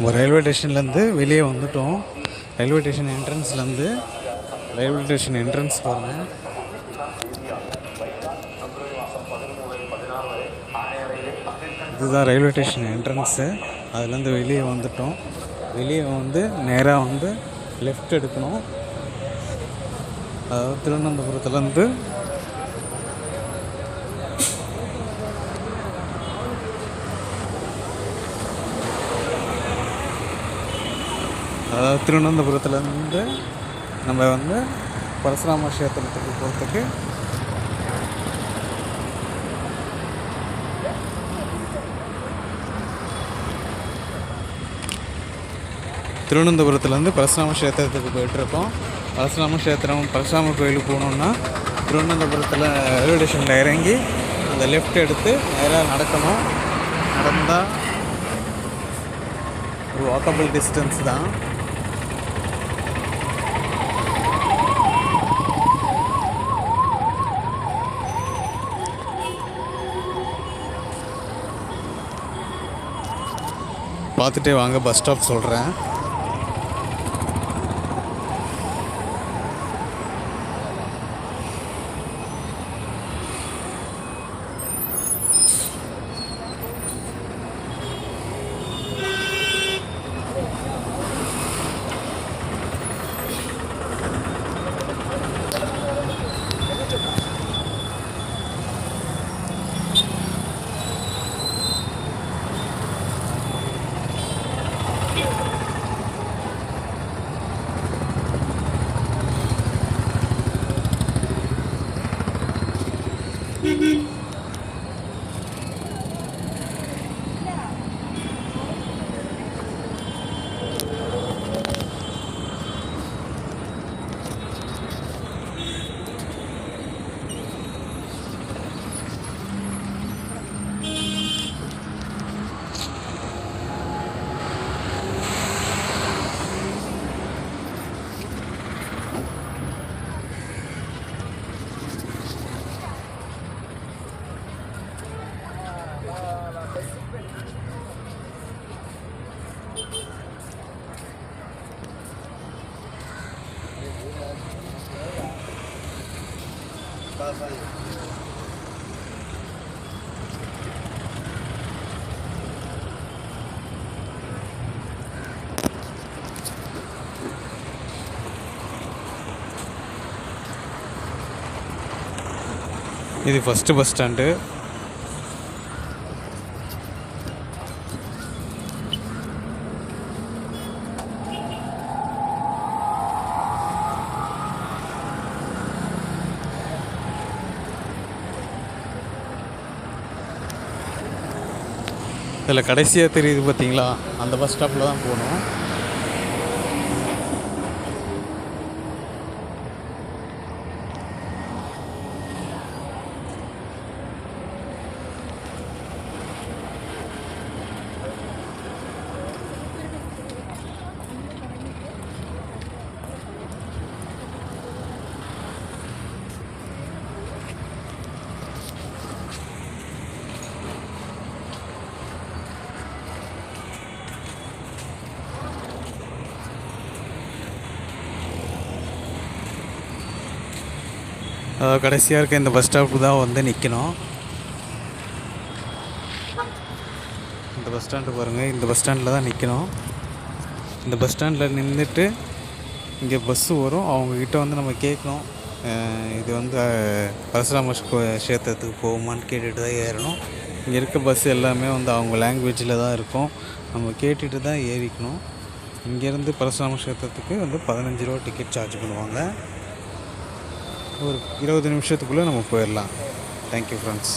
ஒரு ரயில்வே ஸ்டேஷன்லேருந்து வெளியே வந்துட்டோம். ரயில்வே ஸ்டேஷன் என்ட்ரன்ஸ்லேருந்து ரயில்வே ஸ்டேஷன் என்ட்ரன்ஸ் பாருங்கள். இதுதான் ரயில்வே ஸ்டேஷன் என்ட்ரன்ஸு. அதுலேருந்து வெளியே வந்துட்டோம். வெளியே வந்து நேராக வந்து லெஃப்ட் எடுக்கணும். அதாவது திருவனந்தபுரத்துலேருந்து திருவனந்தபுரத்துலேருந்து நம்ம வந்து பரசுராம கஷேத்திரத்துக்கு போகிறதுக்கு திருவனந்தபுரத்துலேருந்து பரசுராம கஷேத்திரத்துக்கு போயிட்டுருக்கோம். பரசுராம கோயிலுக்கு போகணுன்னா திருவனந்தபுரத்தில் ரயில்வே ஸ்டேஷனில் இறங்கி அந்த லெஃப்ட் எடுத்து நேராக நடக்கணும். நடந்தால் ஒரு வாக்கபிள் டிஸ்டன்ஸ் தான். பார்த்துட்டே வாங்க, பஸ் ஸ்டாப் சொல்கிறேன். இது ஃபஸ்ட்டு பஸ் ஸ்டாண்டு. இதில் கடைசியாக தெரியுது பார்த்தீங்களா, அந்த பஸ் ஸ்டாப்பில் தான் போகணும். கடைசியாக இருக்க இந்த பஸ் ஸ்டாப்பு தான் வந்து நிற்கணும். இந்த பஸ் ஸ்டாண்டு பாருங்கள், இந்த பஸ் ஸ்டாண்டில் தான் நிற்கணும். இந்த பஸ் ஸ்டாண்டில் நின்றுட்டு இங்கே பஸ்ஸு வரும். அவங்கக்கிட்ட வந்து நம்ம கேட்கணும், இது வந்து பரசுராம கஷேத்திரத்துக்கு போகுமான்னு கேட்டுட்டு தான் ஏறணும். இங்கே இருக்க பஸ் எல்லாமே வந்து அவங்க லாங்குவேஜில் தான் இருக்கும். நம்ம கேட்டுட்டு தான் ஏறிக்கணும். இங்கேருந்து பரசுராம கஷேத்திரத்துக்கு வந்து 15 ரூபா டிக்கெட் சார்ஜ் பண்ணுவாங்க. ஒரு 20 நிமிஷத்துக்குள்ளே நம்ம போயிடலாம். Thank you friends.